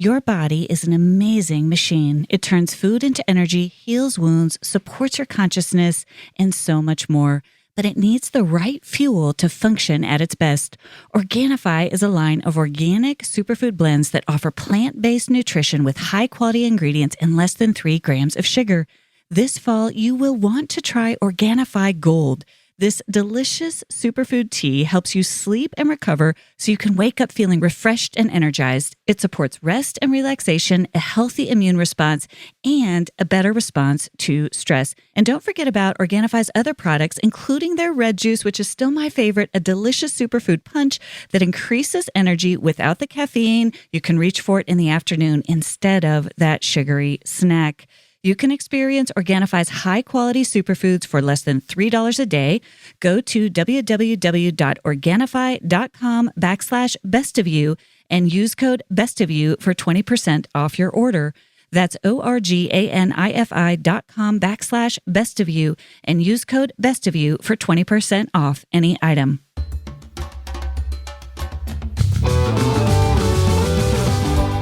Your body is an amazing machine. It turns food into energy, heals wounds, supports your consciousness, and so much more. But it needs the right fuel to function at its best. Organifi is a line of organic superfood blends that offer plant-based nutrition with high-quality ingredients and less than 3 grams of sugar. This fall, you will want to try Organifi Gold. This delicious superfood tea helps you sleep and recover so you can wake up feeling refreshed and energized. It supports rest and relaxation, a healthy immune response, and a better response to stress. And don't forget about Organifi's other products, including their red juice, which is still my favorite, a delicious superfood punch that increases energy without the caffeine. You can reach for it in the afternoon instead of that sugary snack. You can experience Organifi's high-quality superfoods for less than $3 a day. Go to www.organifi.com/bestofyou and use code bestofyou for 20% off your order. That's ORGANIFI.com/bestofyou and use code bestofyou for 20% off any item.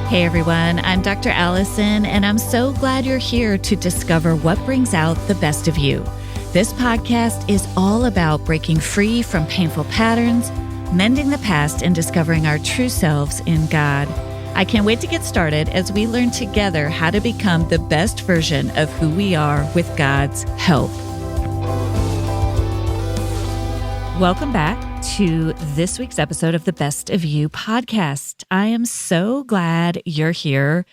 Hey everyone, I'm Dr. Allison, and I'm so glad you're here to discover what brings out the best of you. This podcast is all about breaking free from painful patterns, mending the past, and discovering our true selves in God. I can't wait to get started as we learn together how to become the best version of who we are with God's help. Welcome back to this week's episode of the Best of You podcast. I am so glad you're here,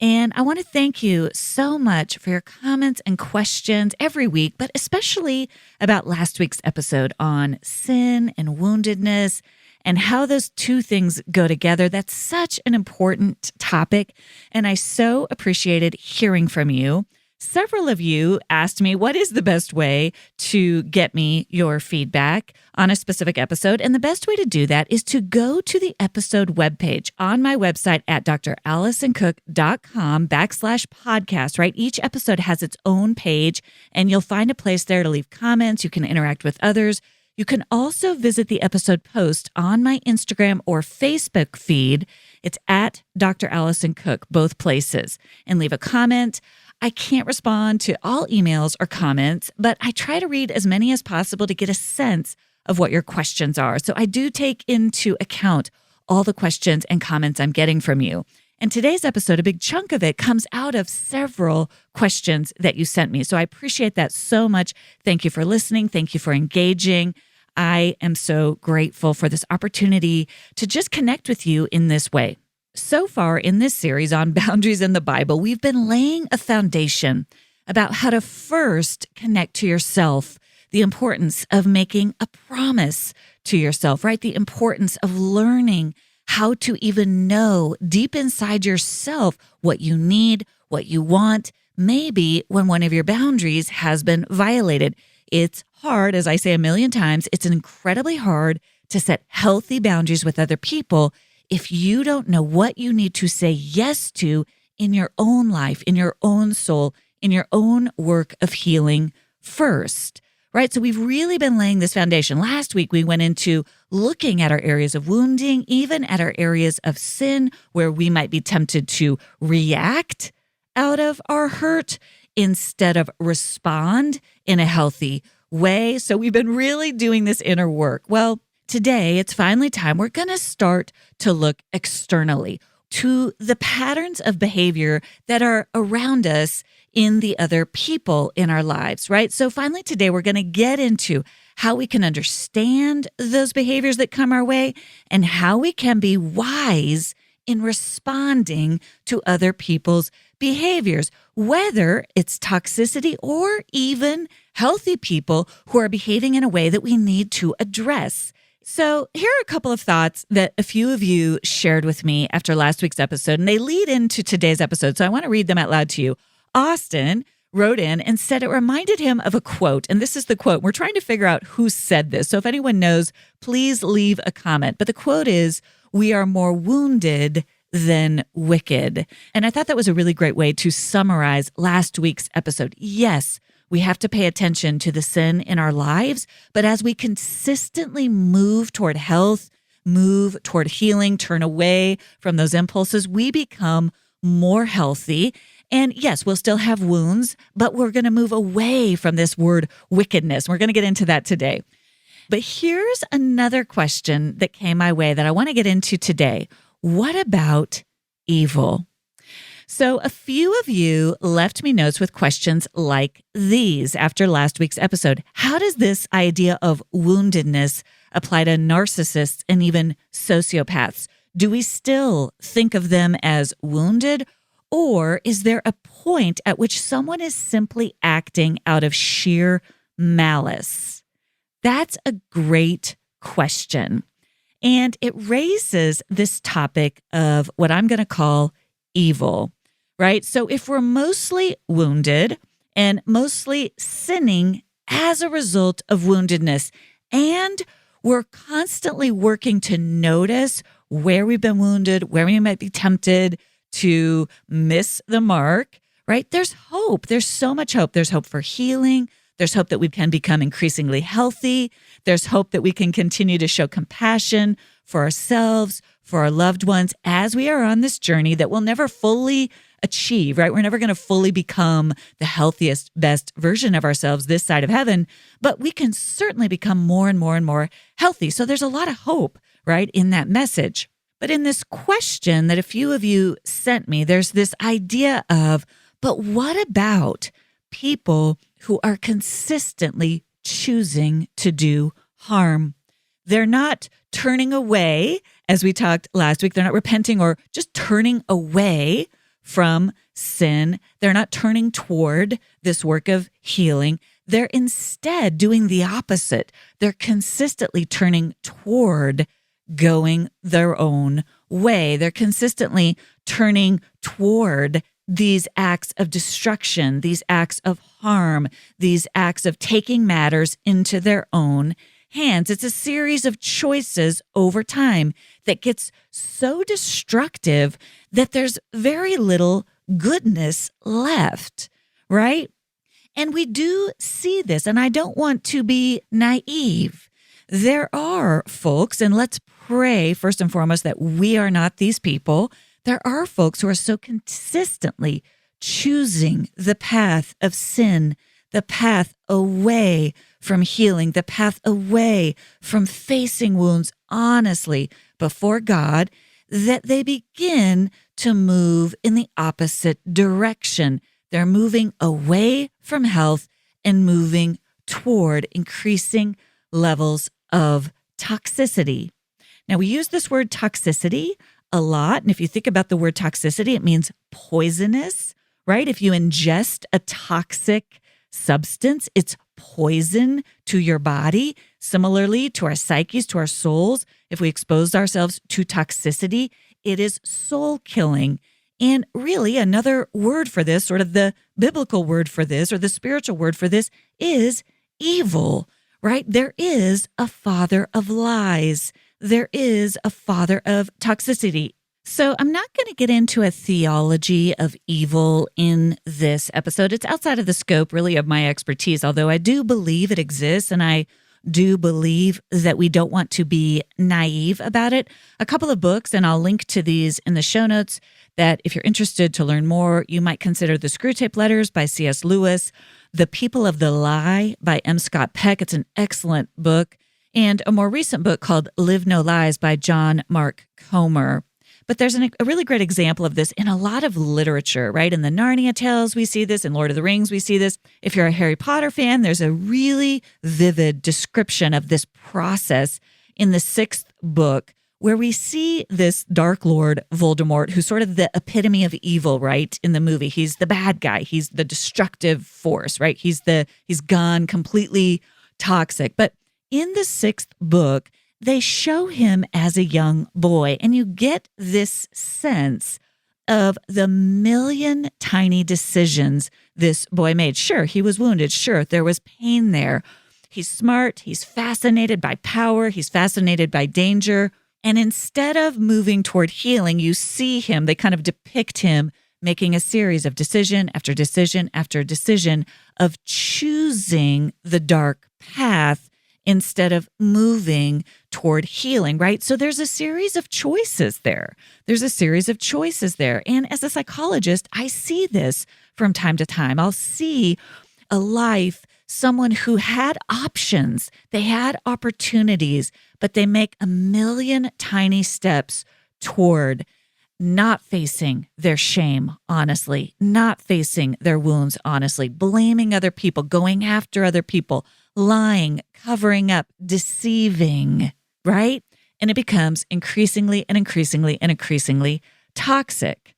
and I want to thank you so much for your comments and questions every week, but especially about last week's episode on sin and woundedness and how those two things go together. That's such an important topic, and I so appreciated hearing from you. Several of you asked me, what is the best way to get me your feedback on a specific episode? And the best way to do that is to go to the episode webpage on my website at drallisoncook.com/podcast, right? Each episode has its own page, and you'll find a place there to leave comments. You can interact with others. You can also visit the episode post on my Instagram or Facebook feed. It's at Dr. Allison Cook, both places, and leave a comment. I can't respond to all emails or comments, but I try to read as many as possible to get a sense of what your questions are. So I do take into account all the questions and comments I'm getting from you. And today's episode, a big chunk of it comes out of several questions that you sent me. So I appreciate that so much. Thank you for listening. Thank you for engaging. I am so grateful for this opportunity to just connect with you in this way. So far in this series on boundaries in the Bible, we've been laying a foundation about how to first connect to yourself, the importance of making a promise to yourself, right? The importance of learning how to even know deep inside yourself what you need, what you want, maybe when one of your boundaries has been violated. It's hard, as I say a million times, it's incredibly hard to set healthy boundaries with other people if you don't know what you need to say yes to in your own life, in your own soul, in your own work of healing first, right? So we've really been laying this foundation. Last week, we went into looking at our areas of wounding, even at our areas of sin, where we might be tempted to react out of our hurt instead of respond in a healthy way. So we've been really doing this inner work. Well, today, it's finally time. We're going to start to look externally to the patterns of behavior that are around us in the other people in our lives, right? So finally today, we're going to get into how we can understand those behaviors that come our way and how we can be wise in responding to other people's behaviors, whether it's toxicity or even healthy people who are behaving in a way that we need to address. So here are a couple of thoughts that a few of you shared with me after last week's episode, and they lead into today's episode. So I want to read them out loud to you. Austin wrote in and said it reminded him of a quote, and this is the quote. We're trying to figure out who said this. So if anyone knows, please leave a comment. But the quote is, "We are more wounded than wicked." And I thought that was a really great way to summarize last week's episode. Yes, we have to pay attention to the sin in our lives, but as we consistently move toward health, move toward healing, turn away from those impulses, we become more healthy. And yes, we'll still have wounds, but we're going to move away from this word wickedness. We're going to get into that today. But here's another question that came my way that I want to get into today. What about evil? So a few of you left me notes with questions like these after last week's episode. How does this idea of woundedness apply to narcissists and even sociopaths? Do we still think of them as wounded, or is there a point at which someone is simply acting out of sheer malice? That's a great question. And it raises this topic of what I'm going to call evil, right? So if we're mostly wounded and mostly sinning as a result of woundedness, and we're constantly working to notice where we've been wounded, where we might be tempted to miss the mark, right? There's hope. There's so much hope. There's hope for healing. There's hope that we can become increasingly healthy. There's hope that we can continue to show compassion for ourselves, for our loved ones, as we are on this journey that we'll never fully achieve, right? We're never going to fully become the healthiest, best version of ourselves this side of heaven, but we can certainly become more and more and more healthy. So there's a lot of hope, right, in that message. But in this question that a few of you sent me, there's this idea of, but what about people who are consistently choosing to do harm? They're not turning away, as we talked last week. They're not repenting or just turning away from sin. They're not turning toward this work of healing. They're instead doing the opposite. They're consistently turning toward going their own way. They're consistently turning toward these acts of destruction, these acts of harm, these acts of taking matters into their own hands. It's a series of choices over time that gets so destructive that there's very little goodness left, right? And we do see this, and I don't want to be naive. There are folks, and let's pray first and foremost that we are not these people. There are folks who are so consistently choosing the path of sin, the path away from healing, the path away from facing wounds honestly before God, that they begin to move in the opposite direction. They're moving away from health and moving toward increasing levels of toxicity. Now, we use this word toxicity a lot. And if you think about the word toxicity, it means poisonous, right? If you ingest a toxic substance, it's poison to your body. Similarly, to our psyches, to our souls, if we expose ourselves to toxicity, it is soul killing. And really, another word for this, sort of the biblical word for this, or the spiritual word for this, is evil, right? There is a father of lies. There is a father of toxicity. So I'm not going to get into a theology of evil in this episode. It's outside of the scope, really, of my expertise, although I do believe it exists, and I do believe that we don't want to be naive about it. A couple of books, and I'll link to these in the show notes, that if you're interested to learn more, you might consider The Screwtape Letters by C.S. Lewis, The People of the Lie by M. Scott Peck. It's an excellent book. And a more recent book called Live No Lies by John Mark Comer. But there's a really great example of this in a lot of literature, right? In the Narnia tales, we see this. In Lord of the Rings, we see this. If you're a Harry Potter fan, there's a really vivid description of this process in the 6th book, where we see this Dark Lord Voldemort, who's sort of the epitome of evil, right? In the movie, he's the bad guy. He's the destructive force, right? He's gone completely toxic. But in the 6th book, they show him as a young boy, and you get this sense of the million tiny decisions this boy made. Sure, he was wounded. Sure, there was pain there. He's smart. He's fascinated by power. He's fascinated by danger. And instead of moving toward healing, you see him, they kind of depict him making a series of decision after decision after decision of choosing the dark path instead of moving toward healing, right? So there's a series of choices there. And as a psychologist, I see this from time to time. I'll see a life, someone who had options, they had opportunities, but they make a million tiny steps toward not facing their shame, honestly, not facing their wounds, honestly, blaming other people, going after other people, lying, covering up, deceiving, right? And it becomes increasingly toxic.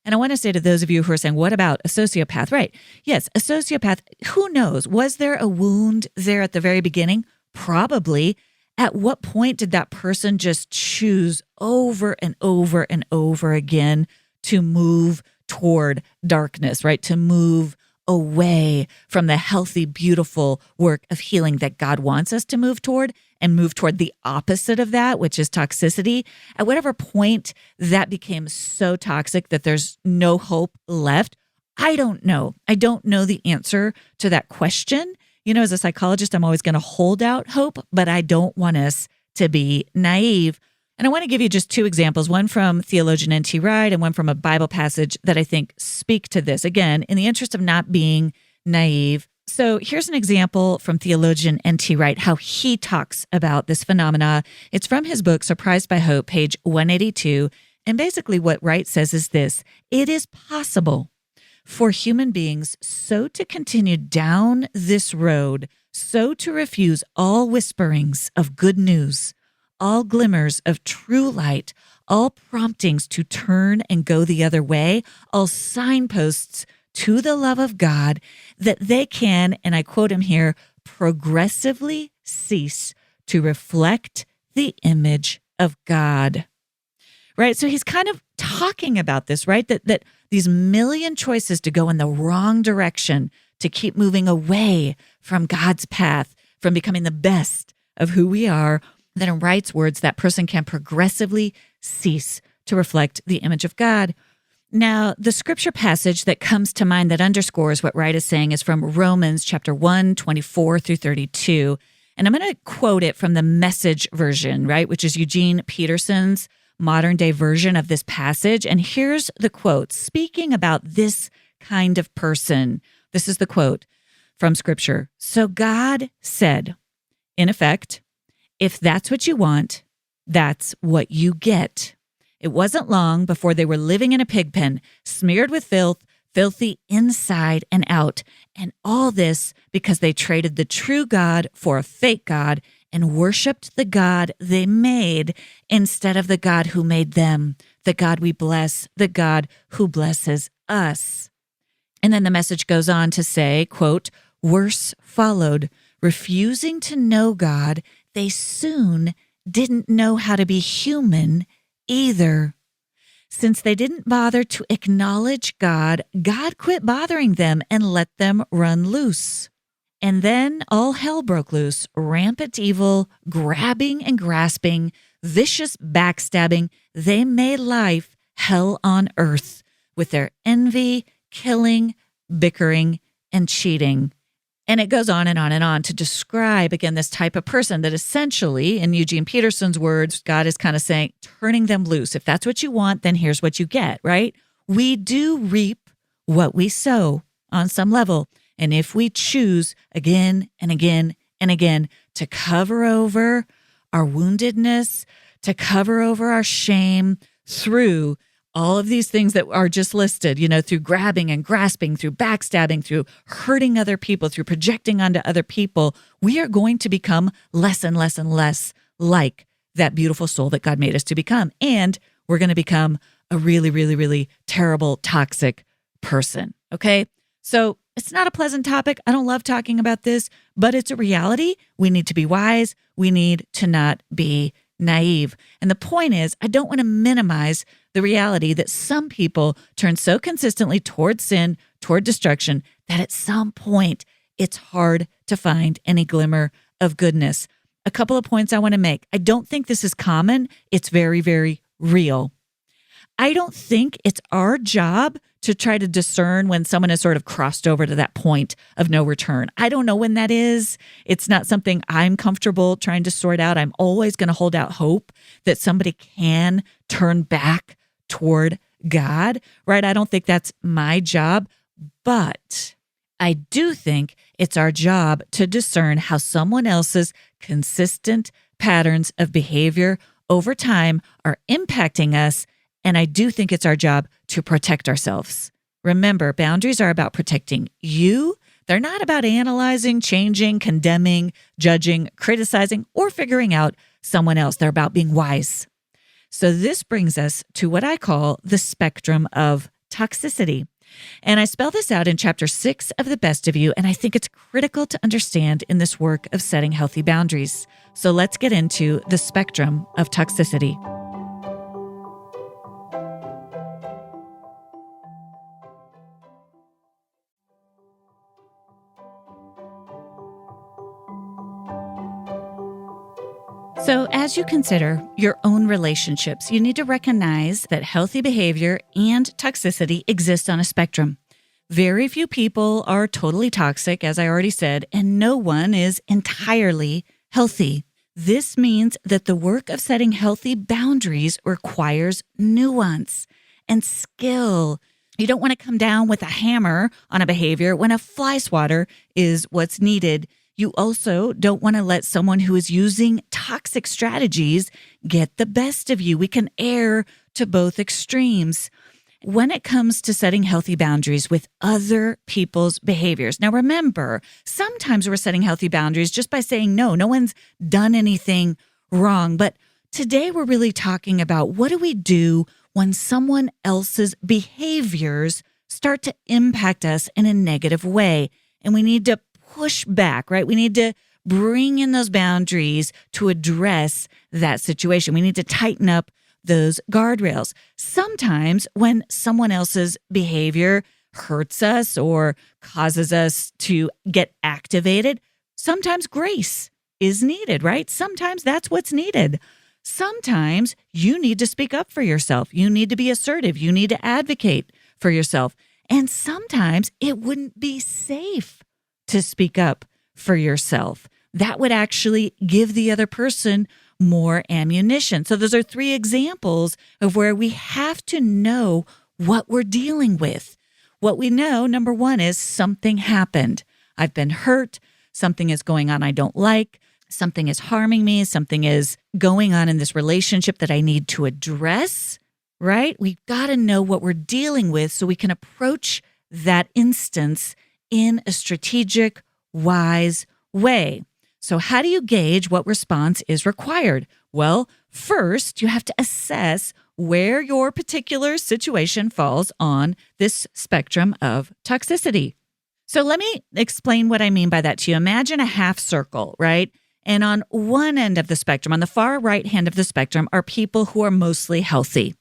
And I want to say to those of you who are saying, what about a sociopath? Right. Yes, a sociopath, who knows? Was there a wound there at the very beginning? Probably. At what point did that person just choose over and over and over again to move toward darkness, right? To move away from the healthy, beautiful work of healing that God wants us to move toward, and move toward the opposite of that, which is toxicity. At whatever point that became so toxic that there's no hope left, I don't know. I don't know the answer to that question. As a psychologist, I'm always going to hold out hope, but I don't want us to be naive. And I want to give you just two examples, one from theologian N.T. Wright and one from a Bible passage that I think speak to this. Again, in the interest of not being naive. So here's an example from theologian N.T. Wright, how he talks about this phenomena. It's from his book, Surprised by Hope, page 182. And basically what Wright says is this: it is possible for human beings so to continue down this road, so to refuse all whisperings of good news, all glimmers of true light, all promptings to turn and go the other way, all signposts to the love of God, that they can, and I quote him here, progressively cease to reflect the image of God. Right? So he's kind of talking about this, right? That these million choices to go in the wrong direction, to keep moving away from God's path, from becoming the best of who we are, that in Wright's words, that person can progressively cease to reflect the image of God. Now, the scripture passage that comes to mind that underscores what Wright is saying is from Romans chapter 1, 24 through 32. And I'm going to quote it from the Message version, right, which is Eugene Peterson's modern day version of this passage. And here's the quote, speaking about this kind of person. This is the quote from scripture. So God said, in effect, if that's what you want, that's what you get. It wasn't long before they were living in a pig pen, smeared with filth, filthy inside and out. And all this because they traded the true God for a fake God and worshiped the God they made instead of the God who made them, the God we bless, the God who blesses us. And then the message goes on to say, quote, worse followed. Refusing to know God, they soon didn't know how to be human either. Since they didn't bother to acknowledge God, God quit bothering them and let them run loose. And then all hell broke loose, rampant evil, grabbing and grasping, vicious backstabbing. They made life hell on earth with their envy, killing, bickering, and cheating. And it goes on and on and on to describe, again, this type of person that essentially, in Eugene Peterson's words, God is kind of saying, turning them loose. If that's what you want, then here's what you get, right? We do reap what we sow on some level. And if we choose again and again and again to cover over our woundedness, to cover over our shame through all of these things that are just listed, through grabbing and grasping, through backstabbing, through hurting other people, through projecting onto other people, we are going to become less and less and less like that beautiful soul that God made us to become. And we're going to become a really, really, really terrible, toxic person. Okay? So it's not a pleasant topic. I don't love talking about this, but it's a reality. We need to be wise. We need to not be naive. And the point is, I don't want to minimize the reality that some people turn so consistently toward sin, toward destruction, that at some point it's hard to find any glimmer of goodness. A couple of points I want to make. I don't think this is common. It's very, very real. I don't think it's our job to try to discern when someone has sort of crossed over to that point of no return. I don't know when that is. It's not something I'm comfortable trying to sort out. I'm always going to hold out hope that somebody can turn back toward God, right? I don't think that's my job, but I do think it's our job to discern how someone else's consistent patterns of behavior over time are impacting us. And I do think it's our job to protect ourselves. Remember, boundaries are about protecting you. They're not about analyzing, changing, condemning, judging, criticizing, or figuring out someone else. They're about being wise. So this brings us to what I call the spectrum of toxicity. And I spell this out in chapter 6 of The Best of You, and I think it's critical to understand in this work of setting healthy boundaries. So let's get into the spectrum of toxicity. So as you consider your own relationships, you need to recognize that healthy behavior and toxicity exist on a spectrum. Very few people are totally toxic, as I already said, and no one is entirely healthy. This means that the work of setting healthy boundaries requires nuance and skill. You don't want to come down with a hammer on a behavior when a fly swatter is what's needed. You also don't want to let someone who is using toxic strategies get the best of you. We can err to both extremes when it comes to setting healthy boundaries with other people's behaviors. Now, remember, sometimes we're setting healthy boundaries just by saying no. No one's done anything wrong. But today we're really talking about what do we do when someone else's behaviors start to impact us in a negative way. And we need to push back, right? We need to bring in those boundaries to address that situation. We need to tighten up those guardrails. Sometimes when someone else's behavior hurts us or causes us to get activated, sometimes grace is needed, right? Sometimes that's what's needed. Sometimes you need to speak up for yourself. You need to be assertive. You need to advocate for yourself. And sometimes it wouldn't be safe to speak up for yourself. That would actually give the other person more ammunition. So those are 3 examples of where we have to know what we're dealing with. What we know, number 1, is something happened. I've been hurt. Something is going on I don't like. Something is harming me. Something is going on in this relationship that I need to address, right? We've got to know what we're dealing with so we can approach that instance in a strategic, wise way. So how do you gauge what response is required? Well, first, you have to assess where your particular situation falls on this spectrum of toxicity. So let me explain what I mean by that to you. Imagine a half circle, right? And on one end of the spectrum, on the far right hand of the spectrum, are people who are mostly healthy.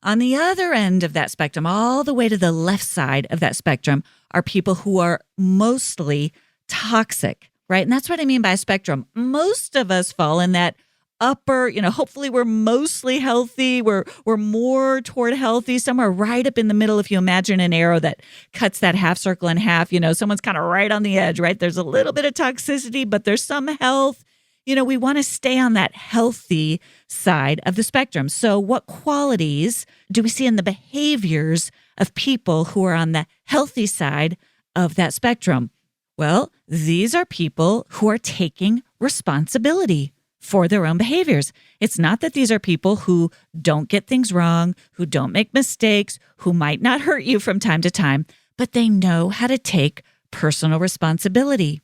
On the other end of that spectrum, all the way to the left side of that spectrum, are people who are mostly toxic, right? And that's what I mean by a spectrum. Most of us fall in that upper, hopefully we're mostly healthy. We're more toward healthy, somewhere right up in the middle. If you imagine an arrow that cuts that half circle in half, someone's kind of right on the edge, right? There's a little bit of toxicity, but there's some health. We want to stay on that healthy side of the spectrum. So what qualities do we see in the behaviors of people who are on the healthy side of that spectrum? Well, these are people who are taking responsibility for their own behaviors. It's not that these are people who don't get things wrong, who don't make mistakes, who might not hurt you from time to time, but they know how to take personal responsibility.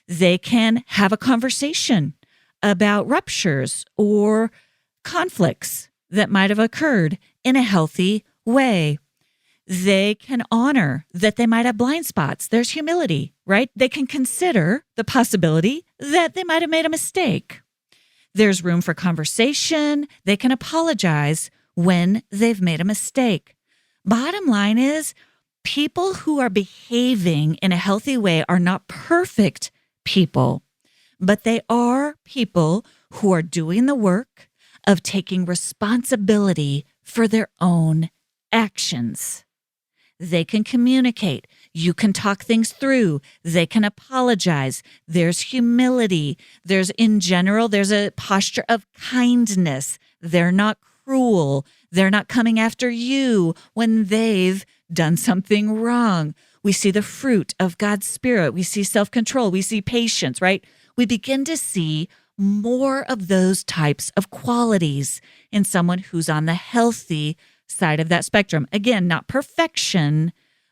They can have a conversation about ruptures or conflicts that might have occurred in a healthy way. They can honor that they might have blind spots. There's humility, right? They can consider the possibility that they might have made a mistake. There's room for conversation. They can apologize when they've made a mistake. Bottom line is, people who are behaving in a healthy way are not perfect people, but they are people who are doing the work of taking responsibility for their own actions. They can communicate. You can talk things through. They can apologize. There's humility. In general, there's a posture of kindness. They're not cruel. They're not coming after you when they've done something wrong. We see the fruit of God's Spirit. We see self-control. We see patience, right? We begin to see more of those types of qualities in someone who's on the healthy side of that spectrum. Again, not perfection,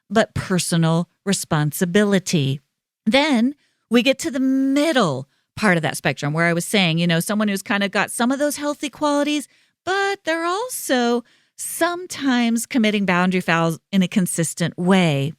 but personal responsibility. Then we get to the middle part of that spectrum where I was saying, someone who's kind of got some of those healthy qualities, but they're also sometimes committing boundary fouls in a consistent way,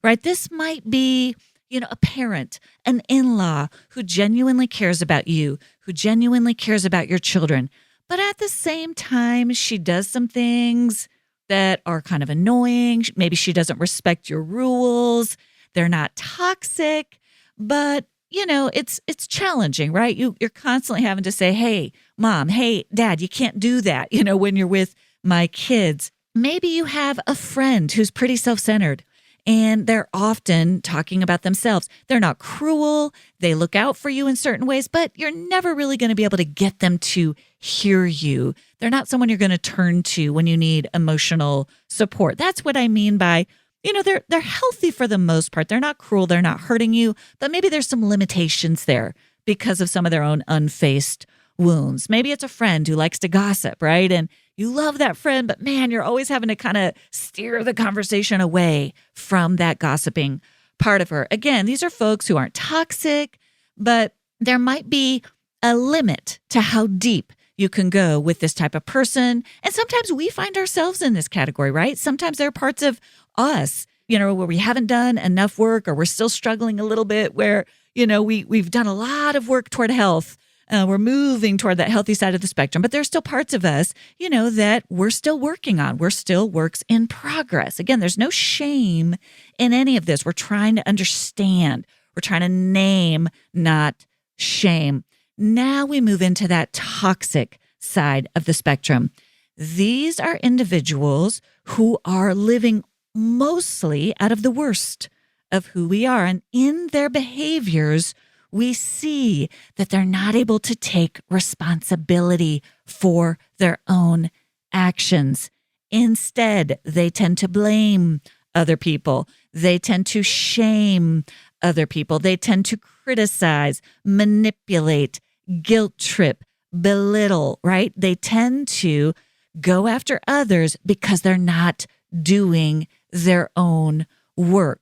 right? This might be, a parent, an in-law who genuinely cares about you, who genuinely cares about your children. But at the same time, she does some things that are kind of annoying. Maybe she doesn't respect your rules. They're not toxic, but it's challenging, right? You're constantly having to say, hey, mom, hey, dad, you can't do that, when you're with my kids. Maybe you have a friend who's pretty self-centered and they're often talking about themselves. They're not cruel. They look out for you in certain ways, but you're never really going to be able to get them to hear you. They're not someone you're going to turn to when you need emotional support. That's what I mean by, they're healthy for the most part. They're not cruel. They're not hurting you, but maybe there's some limitations there because of some of their own unfaced wounds. Maybe it's a friend who likes to gossip, right? And you love that friend, but man, you're always having to kind of steer the conversation away from that gossiping part of her. Again, these are folks who aren't toxic, but there might be a limit to how deep you can go with this type of person. And sometimes we find ourselves in this category, right? Sometimes there are parts of us, where we haven't done enough work or we're still struggling a little bit where, we've done a lot of work toward health. We're moving toward that healthy side of the spectrum, but there's still parts of us, that we're still working on. We're still works in progress. Again, there's no shame in any of this. We're trying to understand. We're trying to name, not shame. Now we move into that toxic side of the spectrum. These are individuals who are living mostly out of the worst of who we are. And in their behaviors, we see that they're not able to take responsibility for their own actions. Instead, they tend to blame other people. They tend to shame other people. They tend to criticize, manipulate, guilt trip, belittle, right? They tend to go after others because they're not doing their own work.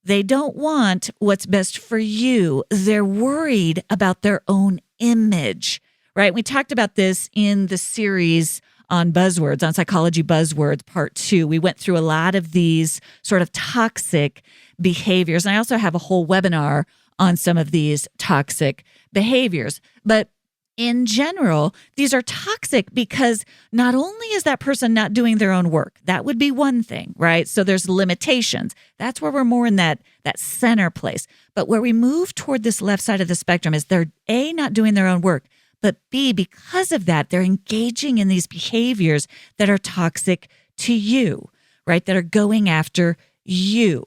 They don't want what's best for you. They're worried about their own image, right? We talked about this in the series on buzzwords, on psychology buzzwords, part 2. We went through a lot of these sort of toxic behaviors. And I also have a whole webinar on some of these toxic behaviors. But in general, these are toxic because not only is that person not doing their own work, that would be one thing, right? So there's limitations. That's where we're more in that center place. But where we move toward this left side of the spectrum is they're A, not doing their own work, but B, because of that, they're engaging in these behaviors that are toxic to you, right? That are going after you.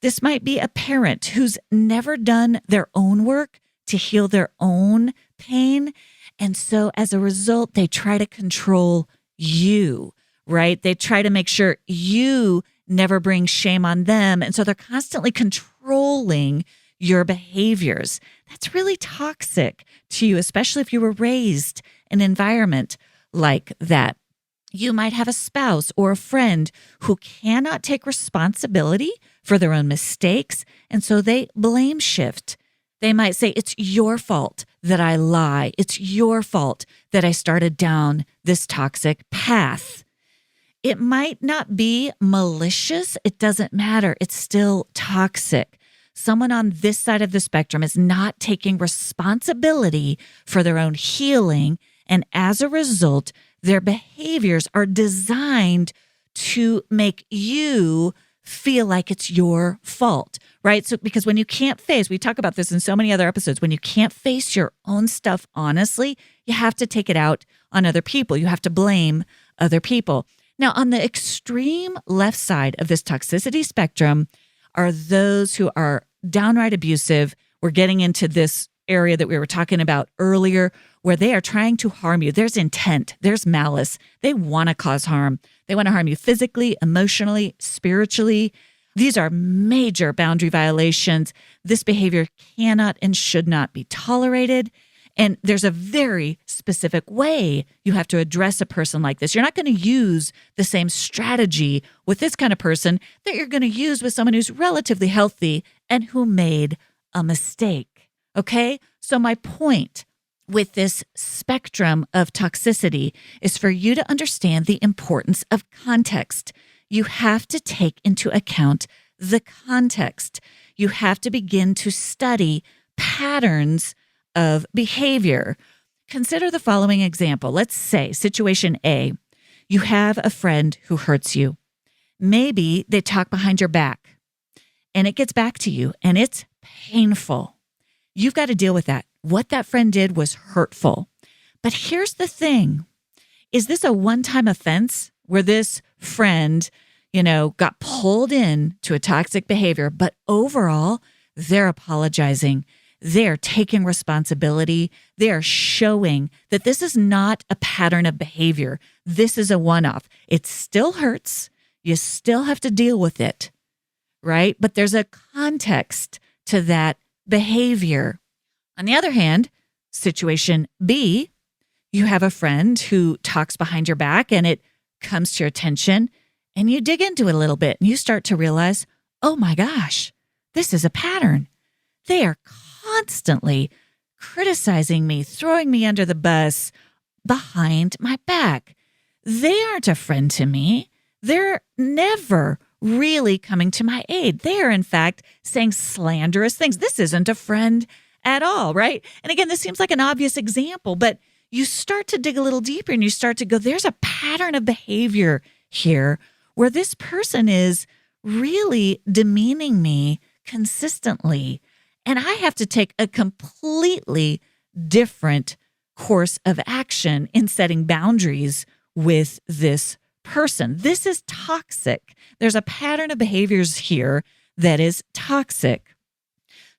This might be a parent who's never done their own work to heal their own pain. And so as a result, they try to control you, right? They try to make sure you never bring shame on them. And so they're constantly controlling your behaviors. That's really toxic to you, especially if you were raised in an environment like that. You might have a spouse or a friend who cannot take responsibility for their own mistakes. And so they blame shift. They might say, it's your fault that I lie. It's your fault that I started down this toxic path. It might not be malicious. It doesn't matter. It's still toxic. Someone on this side of the spectrum is not taking responsibility for their own healing. And as a result, their behaviors are designed to make you feel like it's your fault, right? So because when you can't face, we talk about this in so many other episodes, when you can't face your own stuff honestly, you have to take it out on other people. You have to blame other people. Now, on the extreme left side of this toxicity spectrum are those who are downright abusive. We're getting into this area that we were talking about earlier, where they are trying to harm you. There's intent, there's malice. They want to cause harm. They want to harm you physically, emotionally, spiritually. These are major boundary violations. This behavior cannot and should not be tolerated. And there's a very specific way you have to address a person like this. You're not going to use the same strategy with this kind of person that you're going to use with someone who's relatively healthy and who made a mistake. Okay? So my point with this spectrum of toxicity is for you to understand the importance of context. You have to take into account the context. You have to begin to study patterns of behavior. Consider the following example. Let's say situation A, you have a friend who hurts you. Maybe they talk behind your back and it gets back to you and it's painful. You've got to deal with that. What that friend did was hurtful. But here's the thing. Is this a one-time offense where this friend, got pulled in to a toxic behavior, but overall, they're apologizing. They're taking responsibility. They're showing that this is not a pattern of behavior. This is a one-off. It still hurts. You still have to deal with it, right? But there's a context to that behavior. On the other hand, situation B, you have a friend who talks behind your back and it comes to your attention and you dig into it a little bit and you start to realize, oh my gosh, this is a pattern. They are constantly criticizing me, throwing me under the bus behind my back. They aren't a friend to me. They're never really coming to my aid. They are, in fact, saying slanderous things. This isn't a friend at all, right? And again, this seems like an obvious example, but you start to dig a little deeper and you start to go, there's a pattern of behavior here where this person is really demeaning me consistently. And I have to take a completely different course of action in setting boundaries with this person. This is toxic. There's a pattern of behaviors here that is toxic.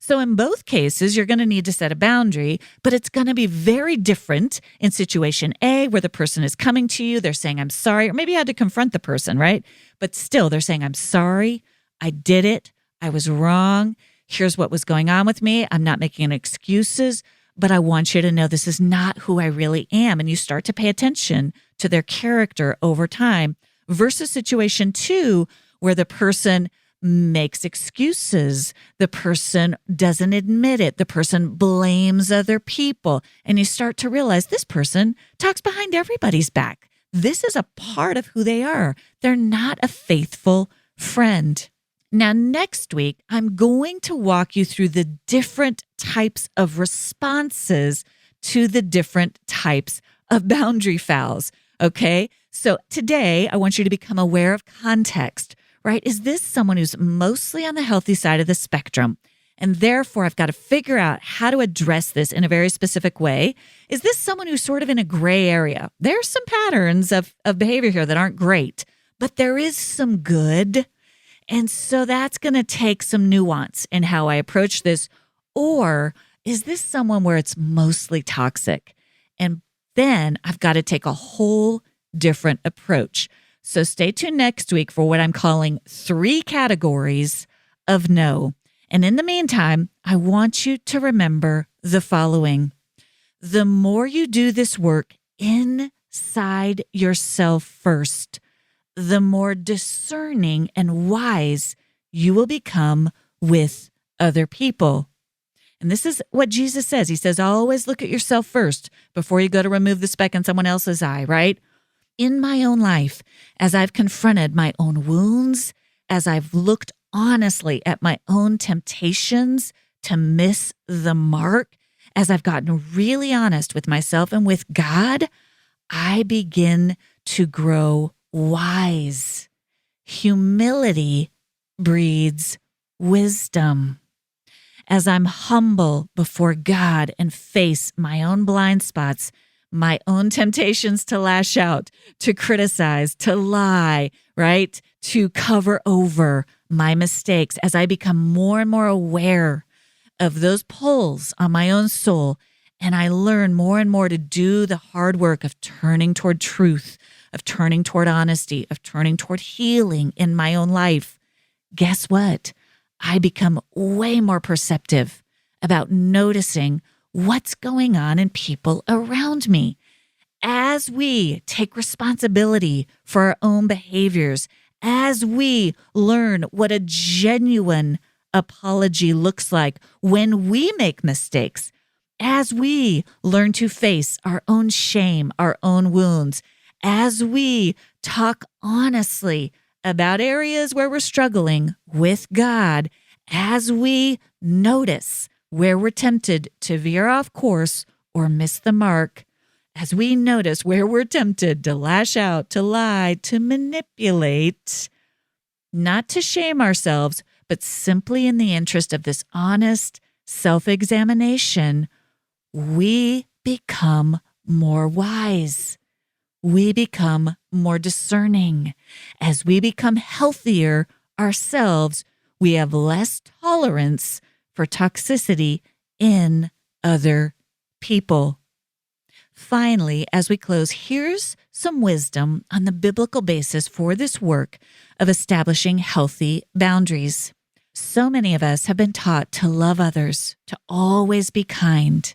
So in both cases, you're going to need to set a boundary, but it's going to be very different in situation A, where the person is coming to you. They're saying, I'm sorry, or maybe you had to confront the person, right? But still, they're saying, I'm sorry. I did it. I was wrong. Here's what was going on with me. I'm not making any excuses, but I want you to know this is not who I really am. And you start to pay attention to their character over time versus situation 2, where the person makes excuses. The person doesn't admit it. The person blames other people. And you start to realize this person talks behind everybody's back. This is a part of who they are. They're not a faithful friend. Now, next week, I'm going to walk you through the different types of responses to the different types of boundary fouls. Okay? So today, I want you to become aware of context, right? Is this someone who's mostly on the healthy side of the spectrum? And therefore, I've got to figure out how to address this in a very specific way. Is this someone who's sort of in a gray area? There's some patterns of behavior here that aren't great, but there is some good. And so that's going to take some nuance in how I approach this. Or is this someone where it's mostly toxic? And then I've got to take a whole different approach. So stay tuned next week for what I'm calling 3 categories of no. And in the meantime, I want you to remember the following. The more you do this work inside yourself first, the more discerning and wise you will become with other people. And this is what Jesus says. He says, always look at yourself first before you go to remove the speck in someone else's eye, right? In my own life, as I've confronted my own wounds, as I've looked honestly at my own temptations to miss the mark, as I've gotten really honest with myself and with God, I begin to grow wise. Humility breeds wisdom. As I'm humble before God and face my own blind spots, my own temptations to lash out, to criticize, to lie, right? To cover over my mistakes as I become more and more aware of those pulls on my own soul. And I learn more and more to do the hard work of turning toward truth, of turning toward honesty, of turning toward healing in my own life. Guess what? I become way more perceptive about noticing what's going on in people around me. As we take responsibility for our own behaviors, as we learn what a genuine apology looks like when we make mistakes, as we learn to face our own shame, our own wounds, as we talk honestly about areas where we're struggling with God, as we notice where we're tempted to veer off course or miss the mark, as we notice where we're tempted to lash out, to lie, to manipulate, not to shame ourselves, but simply in the interest of this honest self-examination, we become more wise. We become more discerning. As we become healthier ourselves, we have less tolerance for toxicity in other people. Finally, as we close, here's some wisdom on the biblical basis for this work of establishing healthy boundaries. So many of us have been taught to love others, to always be kind.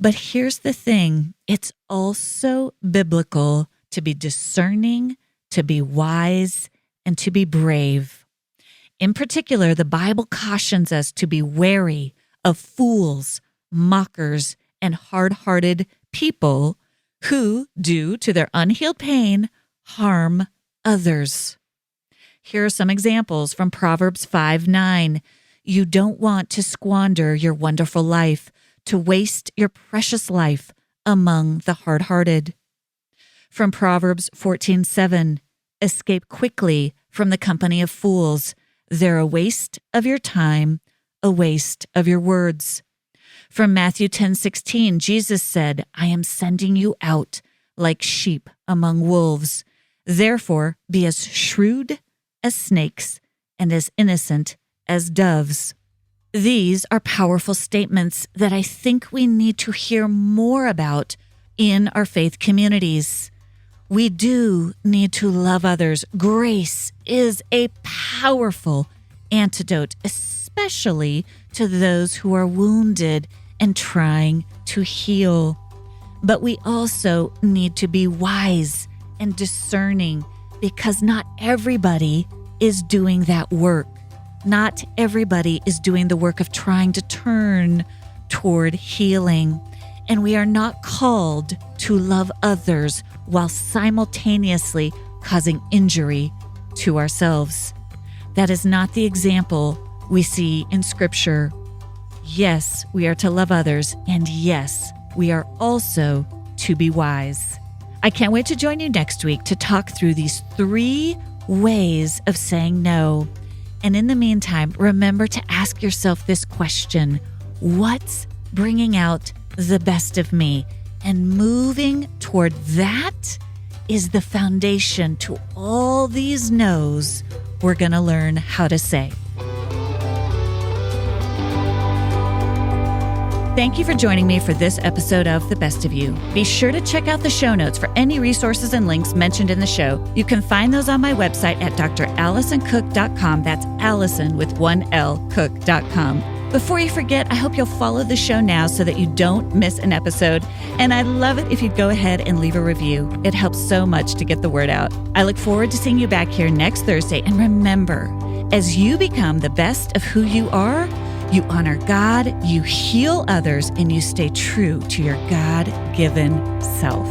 But here's the thing, it's also biblical to be discerning, to be wise, and to be brave. In particular, the Bible cautions us to be wary of fools, mockers, and hard-hearted people who, due to their unhealed pain, harm others. Here are some examples from Proverbs 5:9. You don't want to squander your wonderful life, to waste your precious life among the hard-hearted. From Proverbs 14:7, escape quickly from the company of fools. They're a waste of your time, a waste of your words. From Matthew 10:16, Jesus said, I am sending you out like sheep among wolves. Therefore, be as shrewd as snakes and as innocent as doves. These are powerful statements that I think we need to hear more about in our faith communities. We do need to love others. Grace is a powerful antidote, especially to those who are wounded and trying to heal. But we also need to be wise and discerning because not everybody is doing that work. Not everybody is doing the work of trying to turn toward healing. And we are not called to love others while simultaneously causing injury to ourselves. That is not the example we see in Scripture. Yes, we are to love others, and yes, we are also to be wise. I can't wait to join you next week to talk through these 3 ways of saying no. And in the meantime, remember to ask yourself this question: what's bringing out the best of me? And moving toward that is the foundation to all these no's we're going to learn how to say. Thank you for joining me for this episode of The Best of You. Be sure to check out the show notes for any resources and links mentioned in the show. You can find those on my website at drallisoncook.com. That's Allison with 1 L, cook.com. Before you forget, I hope you'll follow the show now so that you don't miss an episode. And I'd love it if you'd go ahead and leave a review. It helps so much to get the word out. I look forward to seeing you back here next Thursday. And remember, as you become the best of who you are, you honor God, you heal others, and you stay true to your God-given self.